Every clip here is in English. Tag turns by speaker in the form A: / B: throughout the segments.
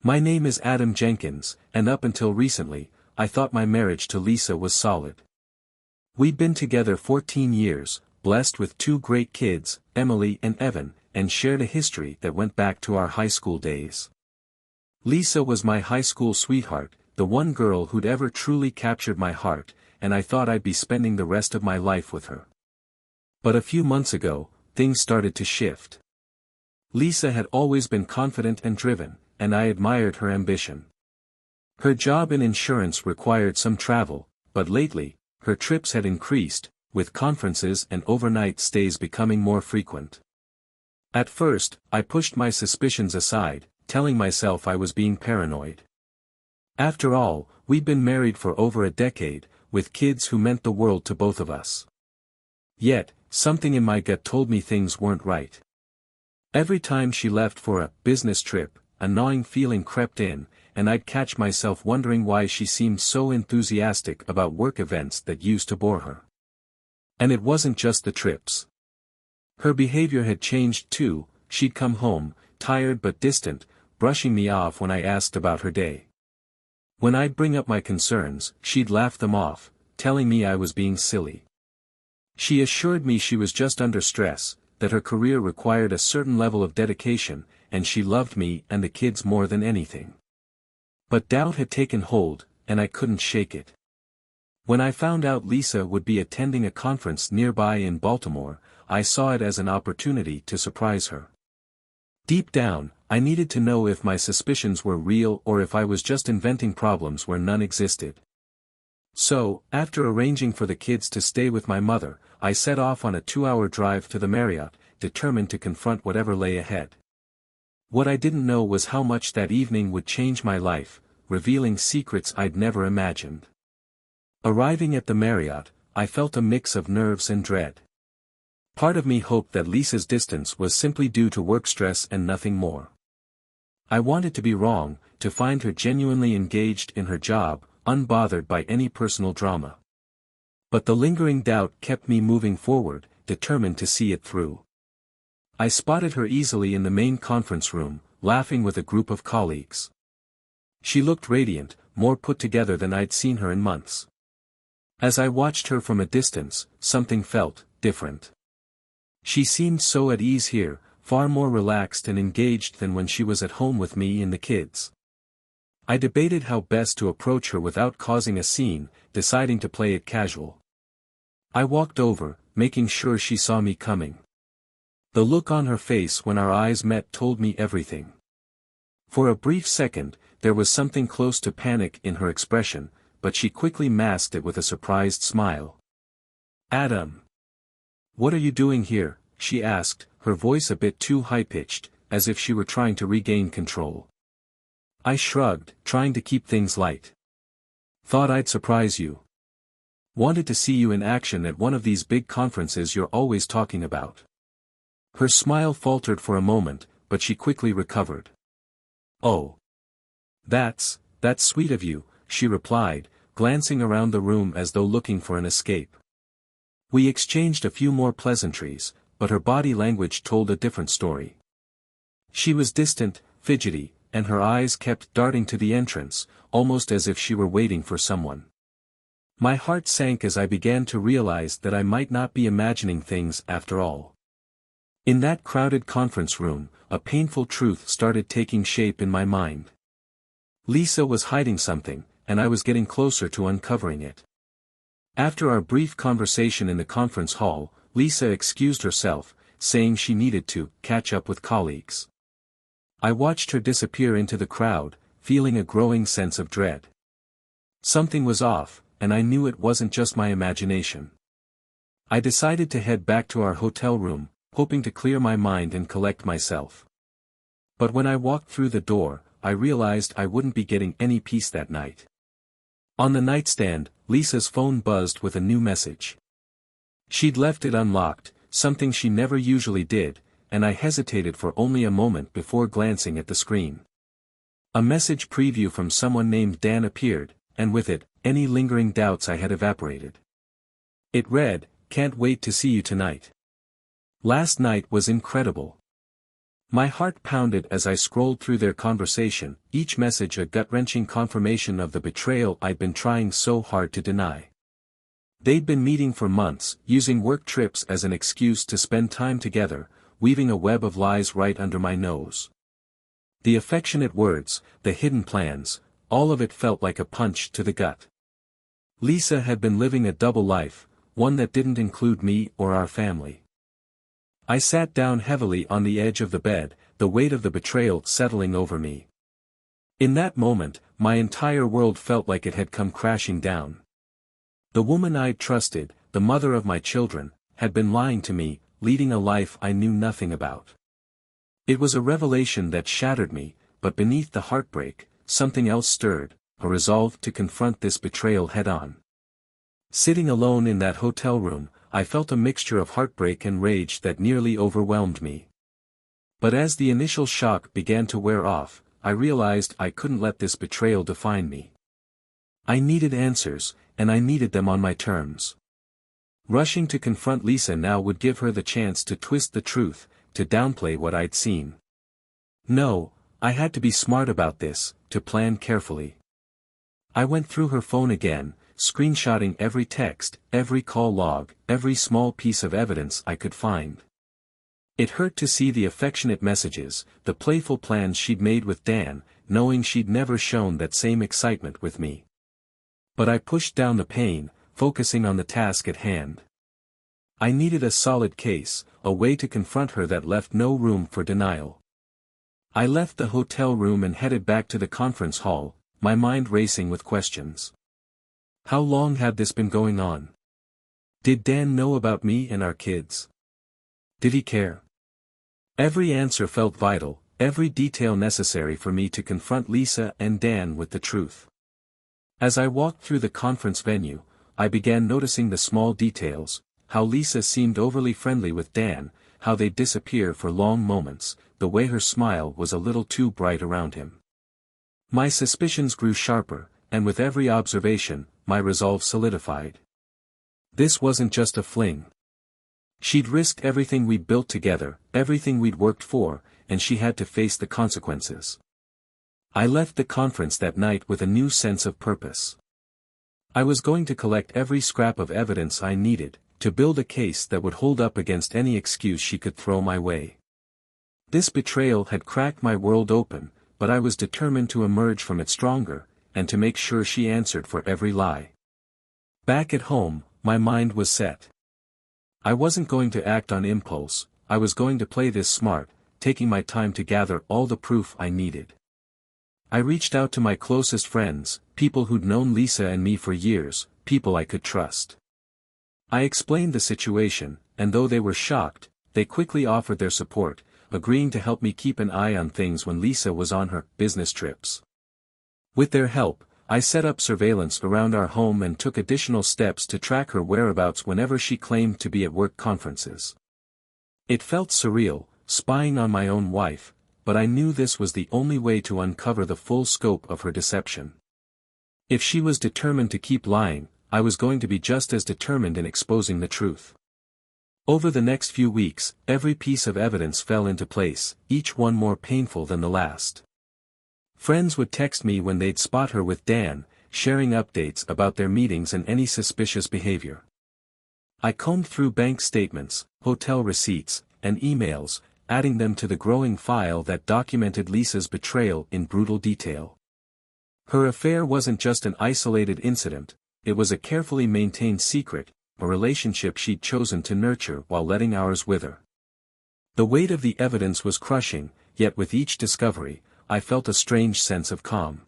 A: My name is Adam Jenkins, and up until recently, I thought my marriage to Lisa was solid. We'd been together 14 years, blessed with 2 great kids, Emily and Evan, and shared a history that went back to our high school days. Lisa was my high school sweetheart, the one girl who'd ever truly captured my heart, and I thought I'd be spending the rest of my life with her. But a few months ago, things started to shift. Lisa had always been confident and driven, and I admired her ambition. Her job in insurance required some travel, but lately, her trips had increased, with conferences and overnight stays becoming more frequent. At first, I pushed my suspicions aside, telling myself I was being paranoid. After all, we'd been married for over a decade, with kids who meant the world to both of us. Yet, something in my gut told me things weren't right. Every time she left for a business trip, a gnawing feeling crept in, and I'd catch myself wondering why she seemed so enthusiastic about work events that used to bore her. And it wasn't just the trips. Her behavior had changed too. She'd come home, tired but distant, brushing me off when I asked about her day. When I'd bring up my concerns, she'd laugh them off, telling me I was being silly. She assured me she was just under stress, that her career required a certain level of dedication, and she loved me and the kids more than anything. But doubt had taken hold, and I couldn't shake it. When I found out Lisa would be attending a conference nearby in Baltimore, I saw it as an opportunity to surprise her. Deep down, I needed to know if my suspicions were real or if I was just inventing problems where none existed. So, after arranging for the kids to stay with my mother, I set off on a 2-hour drive to the Marriott, determined to confront whatever lay ahead. What I didn't know was how much that evening would change my life, revealing secrets I'd never imagined. Arriving at the Marriott, I felt a mix of nerves and dread. Part of me hoped that Lisa's distance was simply due to work stress and nothing more. I wanted to be wrong, to find her genuinely engaged in her job, unbothered by any personal drama. But the lingering doubt kept me moving forward, determined to see it through. I spotted her easily in the main conference room, laughing with a group of colleagues. She looked radiant, more put together than I'd seen her in months. As I watched her from a distance, something felt different. She seemed so at ease here, far more relaxed and engaged than when she was at home with me and the kids. I debated how best to approach her without causing a scene, deciding to play it casual. I walked over, making sure she saw me coming. The look on her face when our eyes met told me everything. For a brief second, there was something close to panic in her expression, but she quickly masked it with a surprised smile. "Adam. What are you doing here?" she asked, her voice a bit too high-pitched, as if she were trying to regain control. I shrugged, trying to keep things light. "Thought I'd surprise you. Wanted to see you in action at one of these big conferences you're always talking about." Her smile faltered for a moment, but she quickly recovered. "Oh. That's sweet of you," she replied, glancing around the room as though looking for an escape. We exchanged a few more pleasantries, but her body language told a different story. She was distant, fidgety, and her eyes kept darting to the entrance, almost as if she were waiting for someone. My heart sank as I began to realize that I might not be imagining things after all. In that crowded conference room, a painful truth started taking shape in my mind. Lisa was hiding something, and I was getting closer to uncovering it. After our brief conversation in the conference hall, Lisa excused herself, saying she needed to catch up with colleagues. I watched her disappear into the crowd, feeling a growing sense of dread. Something was off, and I knew it wasn't just my imagination. I decided to head back to our hotel room, hoping to clear my mind and collect myself. But when I walked through the door, I realized I wouldn't be getting any peace that night. On the nightstand, Lisa's phone buzzed with a new message. She'd left it unlocked, something she never usually did, and I hesitated for only a moment before glancing at the screen. A message preview from someone named Dan appeared, and with it, any lingering doubts I had evaporated. It read, "Can't wait to see you tonight. Last night was incredible. My heart pounded as I scrolled through their conversation, each message a gut-wrenching confirmation of the betrayal I'd been trying so hard to deny. They'd been meeting for months, using work trips as an excuse to spend time together, weaving a web of lies right under my nose. The affectionate words, the hidden plans, all of it felt like a punch to the gut. Lisa had been living a double life, one that didn't include me or our family. I sat down heavily on the edge of the bed, the weight of the betrayal settling over me. In that moment, my entire world felt like it had come crashing down. The woman I'd trusted, the mother of my children, had been lying to me, leading a life I knew nothing about. It was a revelation that shattered me, but beneath the heartbreak, something else stirred, a resolve to confront this betrayal head-on. Sitting alone in that hotel room, I felt a mixture of heartbreak and rage that nearly overwhelmed me. But as the initial shock began to wear off, I realized I couldn't let this betrayal define me. I needed answers, and I needed them on my terms. Rushing to confront Lisa now would give her the chance to twist the truth, to downplay what I'd seen. No, I had to be smart about this, to plan carefully. I went through her phone again, screenshotting every text, every call log, every small piece of evidence I could find. It hurt to see the affectionate messages, the playful plans she'd made with Dan, knowing she'd never shown that same excitement with me. But I pushed down the pain, focusing on the task at hand. I needed a solid case, a way to confront her that left no room for denial. I left the hotel room and headed back to the conference hall, my mind racing with questions. How long had this been going on? Did Dan know about me and our kids? Did he care? Every answer felt vital, every detail necessary for me to confront Lisa and Dan with the truth. As I walked through the conference venue, I began noticing the small details, how Lisa seemed overly friendly with Dan, how they'd disappear for long moments, the way her smile was a little too bright around him. My suspicions grew sharper, and with every observation, my resolve solidified. This wasn't just a fling. She'd risked everything we'd built together, everything we'd worked for, and she had to face the consequences. I left the conference that night with a new sense of purpose. I was going to collect every scrap of evidence I needed, to build a case that would hold up against any excuse she could throw my way. This betrayal had cracked my world open, but I was determined to emerge from it stronger, and to make sure she answered for every lie. Back at home, my mind was set. I wasn't going to act on impulse, I was going to play this smart, taking my time to gather all the proof I needed. I reached out to my closest friends, people who'd known Lisa and me for years, people I could trust. I explained the situation, and though they were shocked, they quickly offered their support, agreeing to help me keep an eye on things when Lisa was on her business trips. With their help, I set up surveillance around our home and took additional steps to track her whereabouts whenever she claimed to be at work conferences. It felt surreal, spying on my own wife, but I knew this was the only way to uncover the full scope of her deception. If she was determined to keep lying, I was going to be just as determined in exposing the truth. Over the next few weeks, every piece of evidence fell into place, each one more painful than the last. Friends would text me when they'd spot her with Dan, sharing updates about their meetings and any suspicious behavior. I combed through bank statements, hotel receipts, and emails, adding them to the growing file that documented Lisa's betrayal in brutal detail. Her affair wasn't just an isolated incident, it was a carefully maintained secret, a relationship she'd chosen to nurture while letting ours wither. The weight of the evidence was crushing, yet with each discovery, I felt a strange sense of calm.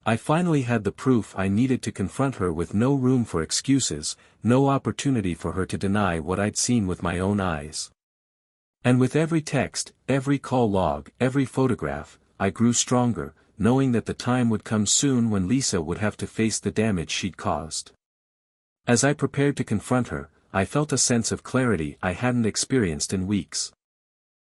A: I finally had the proof I needed to confront her with no room for excuses, no opportunity for her to deny what I'd seen with my own eyes. And with every text, every call log, every photograph, I grew stronger, knowing that the time would come soon when Lisa would have to face the damage she'd caused. As I prepared to confront her, I felt a sense of clarity I hadn't experienced in weeks.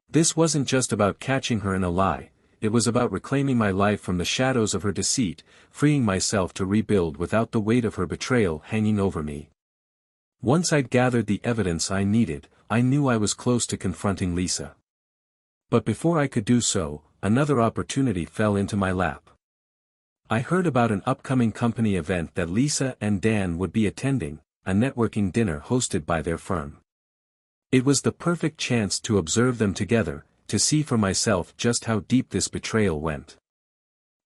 A: This wasn't just about catching her in a lie. It was about reclaiming my life from the shadows of her deceit, freeing myself to rebuild without the weight of her betrayal hanging over me. Once I'd gathered the evidence I needed, I knew I was close to confronting Lisa. But before I could do so, another opportunity fell into my lap. I heard about an upcoming company event that Lisa and Dan would be attending, a networking dinner hosted by their firm. It was the perfect chance to observe them together, to see for myself just how deep this betrayal went.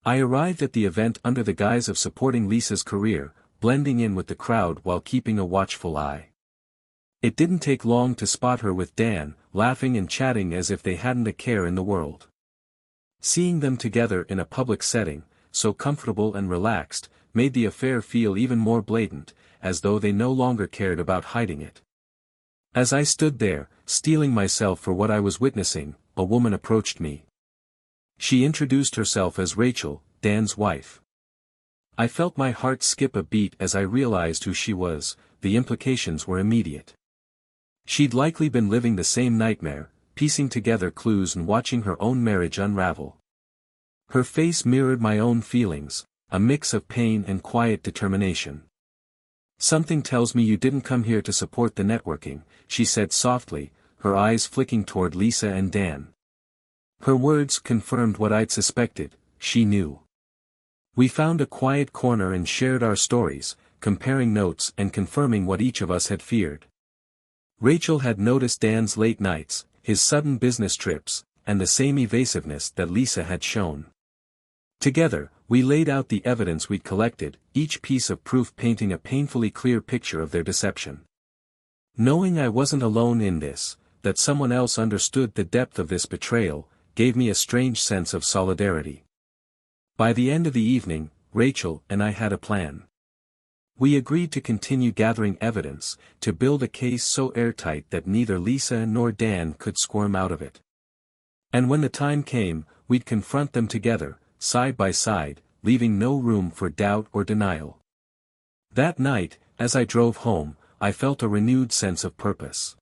A: I arrived at the event under the guise of supporting Lisa's career, blending in with the crowd while keeping a watchful eye. It didn't take long to spot her with Dan, laughing and chatting as if they hadn't a care in the world. Seeing them together in a public setting, so comfortable and relaxed, made the affair feel even more blatant, as though they no longer cared about hiding it. As I stood there, steeling myself for what I was witnessing, a woman approached me. She introduced herself as Rachel, Dan's wife. I felt my heart skip a beat as I realized who she was. The implications were immediate. She'd likely been living the same nightmare, piecing together clues and watching her own marriage unravel. Her face mirrored my own feelings, a mix of pain and quiet determination. "Something tells me you didn't come here to support the networking," she said softly, her eyes flicking toward Lisa and Dan. Her words confirmed what I'd suspected. She knew. We found a quiet corner and shared our stories, comparing notes and confirming what each of us had feared. Rachel had noticed Dan's late nights, his sudden business trips, and the same evasiveness that Lisa had shown. Together, we laid out the evidence we'd collected, each piece of proof painting a painfully clear picture of their deception. Knowing I wasn't alone in this, that someone else understood the depth of this betrayal, gave me a strange sense of solidarity. By the end of the evening, Rachel and I had a plan. We agreed to continue gathering evidence, to build a case so airtight that neither Lisa nor Dan could squirm out of it. And when the time came, we'd confront them together, side by side, leaving no room for doubt or denial. That night, as I drove home, I felt a renewed sense of purpose.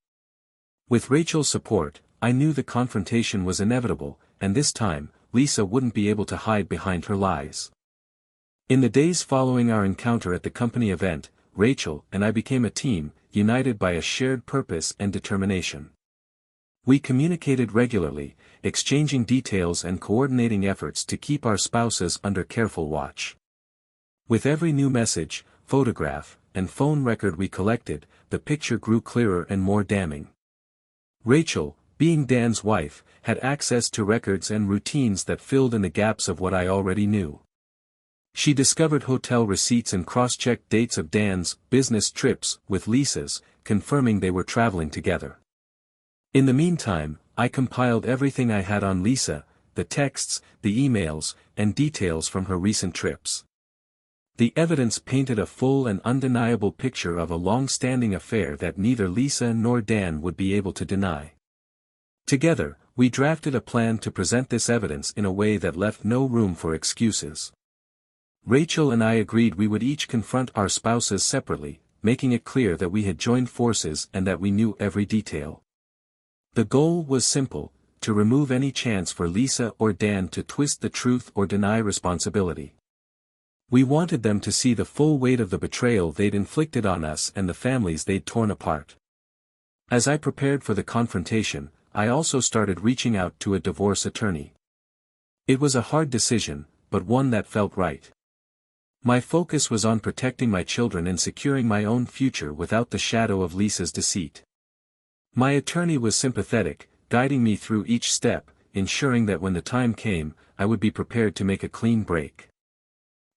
A: With Rachel's support, I knew the confrontation was inevitable, and this time, Lisa wouldn't be able to hide behind her lies. In the days following our encounter at the company event, Rachel and I became a team, united by a shared purpose and determination. We communicated regularly, exchanging details and coordinating efforts to keep our spouses under careful watch. With every new message, photograph, and phone record we collected, the picture grew clearer and more damning. Rachel, being Dan's wife, had access to records and routines that filled in the gaps of what I already knew. She discovered hotel receipts and cross-checked dates of Dan's business trips with Lisa's, confirming they were traveling together. In the meantime, I compiled everything I had on Lisa, the texts, the emails, and details from her recent trips. The evidence painted a full and undeniable picture of a long-standing affair that neither Lisa nor Dan would be able to deny. Together, we drafted a plan to present this evidence in a way that left no room for excuses. Rachel and I agreed we would each confront our spouses separately, making it clear that we had joined forces and that we knew every detail. The goal was simple: to remove any chance for Lisa or Dan to twist the truth or deny responsibility. We wanted them to see the full weight of the betrayal they'd inflicted on us and the families they'd torn apart. As I prepared for the confrontation, I also started reaching out to a divorce attorney. It was a hard decision, but one that felt right. My focus was on protecting my children and securing my own future without the shadow of Lisa's deceit. My attorney was sympathetic, guiding me through each step, ensuring that when the time came, I would be prepared to make a clean break.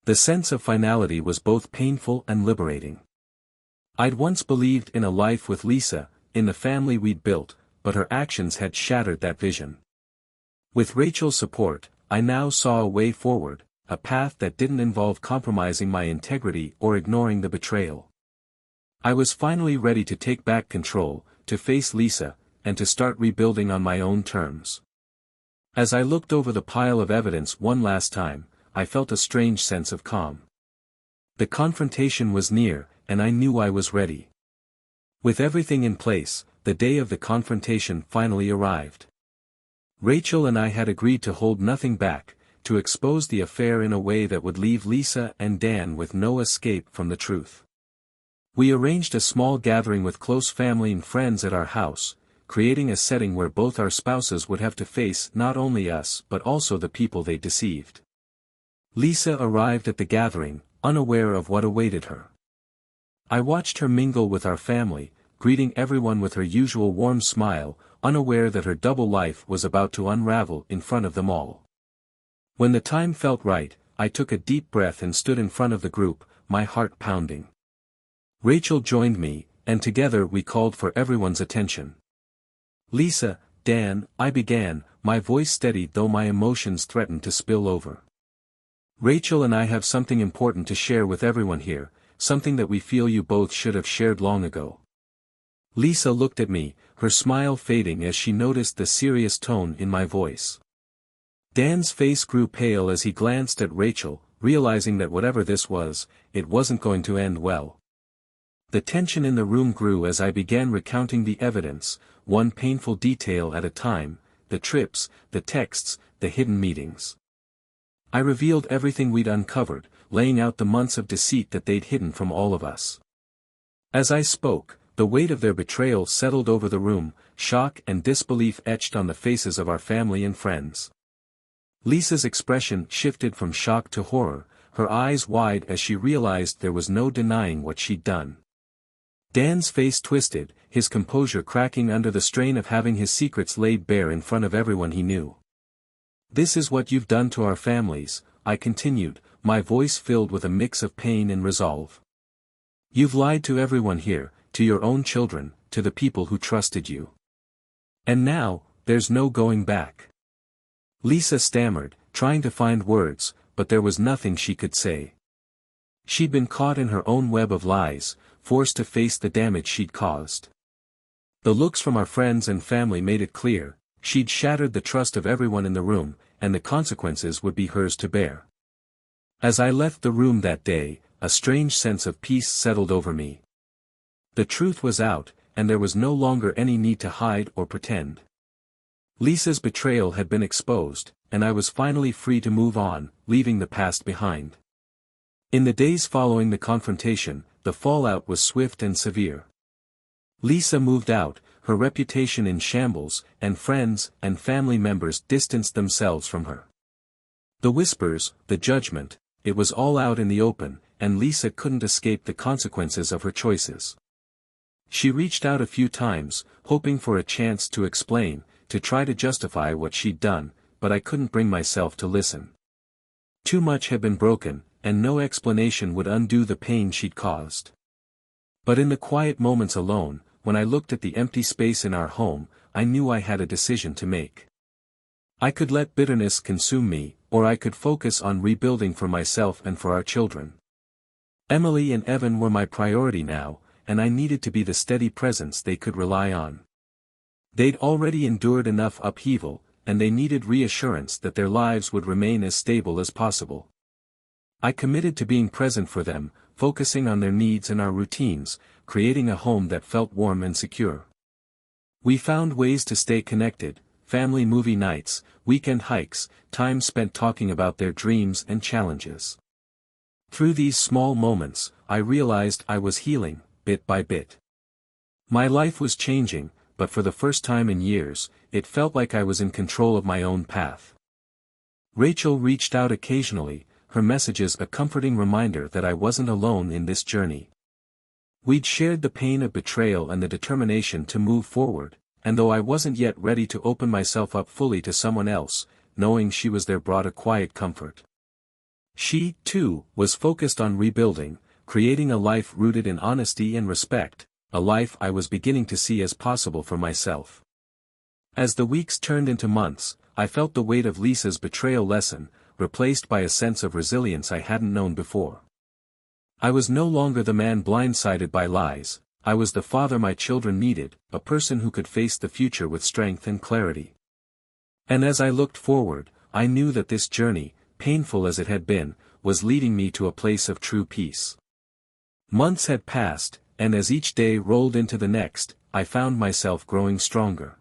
A: The sense of finality was both painful and liberating. I'd once believed in a life with Lisa, in the family we'd built, but her actions had shattered that vision. With Rachel's support, I now saw a way forward, a path that didn't involve compromising my integrity or ignoring the betrayal. I was finally ready to take back control, to face Lisa, and to start rebuilding on my own terms. As I looked over the pile of evidence one last time, I felt a strange sense of calm. The confrontation was near, and I knew I was ready. With everything in place, the day of the confrontation finally arrived. Rachel and I had agreed to hold nothing back, to expose the affair in a way that would leave Lisa and Dan with no escape from the truth. We arranged a small gathering with close family and friends at our house, creating a setting where both our spouses would have to face not only us but also the people they deceived. Lisa arrived at the gathering, unaware of what awaited her. I watched her mingle with our family, greeting everyone with her usual warm smile, unaware that her double life was about to unravel in front of them all. When the time felt right, I took a deep breath and stood in front of the group, my heart pounding. Rachel joined me, and together we called for everyone's attention. "Lisa, Dan," I began, my voice steadied though my emotions threatened to spill over. "Rachel and I have something important to share with everyone here, something that we feel you both should have shared long ago." Lisa looked at me, her smile fading as she noticed the serious tone in my voice. Dan's face grew pale as he glanced at Rachel, realizing that whatever this was, it wasn't going to end well. The tension in the room grew as I began recounting the evidence, one painful detail at a time, the trips, the texts, the hidden meetings. I revealed everything we'd uncovered, laying out the months of deceit that they'd hidden from all of us. As I spoke, the weight of their betrayal settled over the room, shock and disbelief etched on the faces of our family and friends. Lisa's expression shifted from shock to horror, her eyes wide as she realized there was no denying what she'd done. Dan's face twisted, his composure cracking under the strain of having his secrets laid bare in front of everyone he knew. "This is what you've done to our families," I continued, my voice filled with a mix of pain and resolve. "You've lied to everyone here, to your own children, to the people who trusted you. And now, there's no going back." Lisa stammered, trying to find words, but there was nothing she could say. She'd been caught in her own web of lies, forced to face the damage she'd caused. The looks from our friends and family made it clear, she'd shattered the trust of everyone in the room, and the consequences would be hers to bear. As I left the room that day, a strange sense of peace settled over me. The truth was out, and there was no longer any need to hide or pretend. Lisa's betrayal had been exposed, and I was finally free to move on, leaving the past behind. In the days following the confrontation, the fallout was swift and severe. Lisa moved out, her reputation in shambles, and friends and family members distanced themselves from her. The whispers, the judgment, it was all out in the open, and Lisa couldn't escape the consequences of her choices. She reached out a few times, hoping for a chance to explain, to try to justify what she'd done, but I couldn't bring myself to listen. Too much had been broken, and no explanation would undo the pain she'd caused. But in the quiet moments alone, when I looked at the empty space in our home, I knew I had a decision to make. I could let bitterness consume me, or I could focus on rebuilding for myself and for our children. Emily and Evan were my priority now, and I needed to be the steady presence they could rely on. They'd already endured enough upheaval, and they needed reassurance that their lives would remain as stable as possible. I committed to being present for them, focusing on their needs and our routines, creating a home that felt warm and secure. We found ways to stay connected, family movie nights, weekend hikes, time spent talking about their dreams and challenges. Through these small moments, I realized I was healing, bit by bit. My life was changing, but for the first time in years, it felt like I was in control of my own path. Rachel reached out occasionally, her messages a comforting reminder that I wasn't alone in this journey. We'd shared the pain of betrayal and the determination to move forward, and though I wasn't yet ready to open myself up fully to someone else, knowing she was there brought a quiet comfort. She, too, was focused on rebuilding, creating a life rooted in honesty and respect, a life I was beginning to see as possible for myself. As the weeks turned into months, I felt the weight of Lisa's betrayal lessen, replaced by a sense of resilience I hadn't known before. I was no longer the man blindsided by lies, I was the father my children needed, a person who could face the future with strength and clarity. And as I looked forward, I knew that this journey, painful as it had been, was leading me to a place of true peace. Months had passed, and as each day rolled into the next, I found myself growing stronger.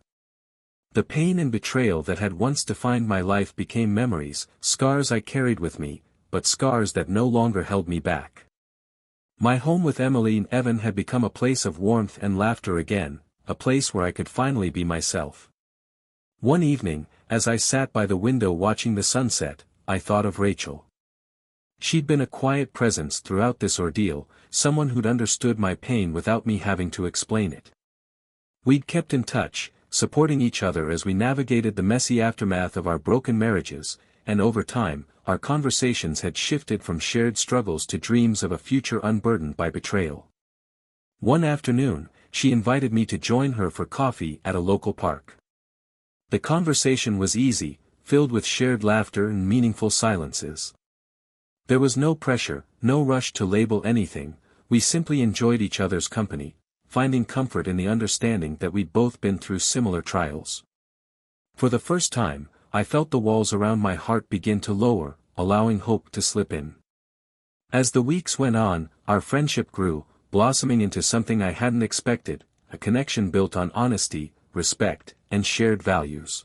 A: The pain and betrayal that had once defined my life became memories, scars I carried with me, but scars that no longer held me back. My home with Emily and Evan had become a place of warmth and laughter again, a place where I could finally be myself. One evening, as I sat by the window watching the sunset, I thought of Rachel. She'd been a quiet presence throughout this ordeal, someone who'd understood my pain without me having to explain it. We'd kept in touch, supporting each other as we navigated the messy aftermath of our broken marriages, and over time, our conversations had shifted from shared struggles to dreams of a future unburdened by betrayal. One afternoon, she invited me to join her for coffee at a local park. The conversation was easy, filled with shared laughter and meaningful silences. There was no pressure, no rush to label anything, we simply enjoyed each other's company, finding comfort in the understanding that we'd both been through similar trials. For the first time, I felt the walls around my heart begin to lower, allowing hope to slip in. As the weeks went on, our friendship grew, blossoming into something I hadn't expected, a connection built on honesty, respect, and shared values.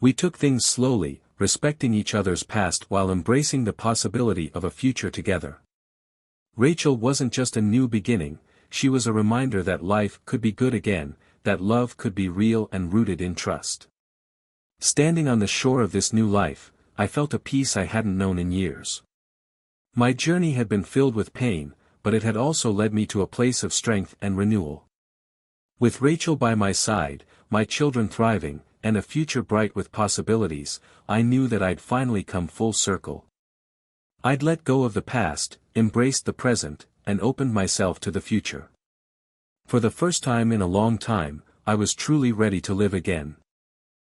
A: We took things slowly, respecting each other's past while embracing the possibility of a future together. Rachel wasn't just a new beginning, she was a reminder that life could be good again, that love could be real and rooted in trust. Standing on the shore of this new life, I felt a peace I hadn't known in years. My journey had been filled with pain, but it had also led me to a place of strength and renewal. With Rachel by my side, my children thriving, and a future bright with possibilities, I knew that I'd finally come full circle. I'd let go of the past, embraced the present, and opened myself to the future. For the first time in a long time, I was truly ready to live again.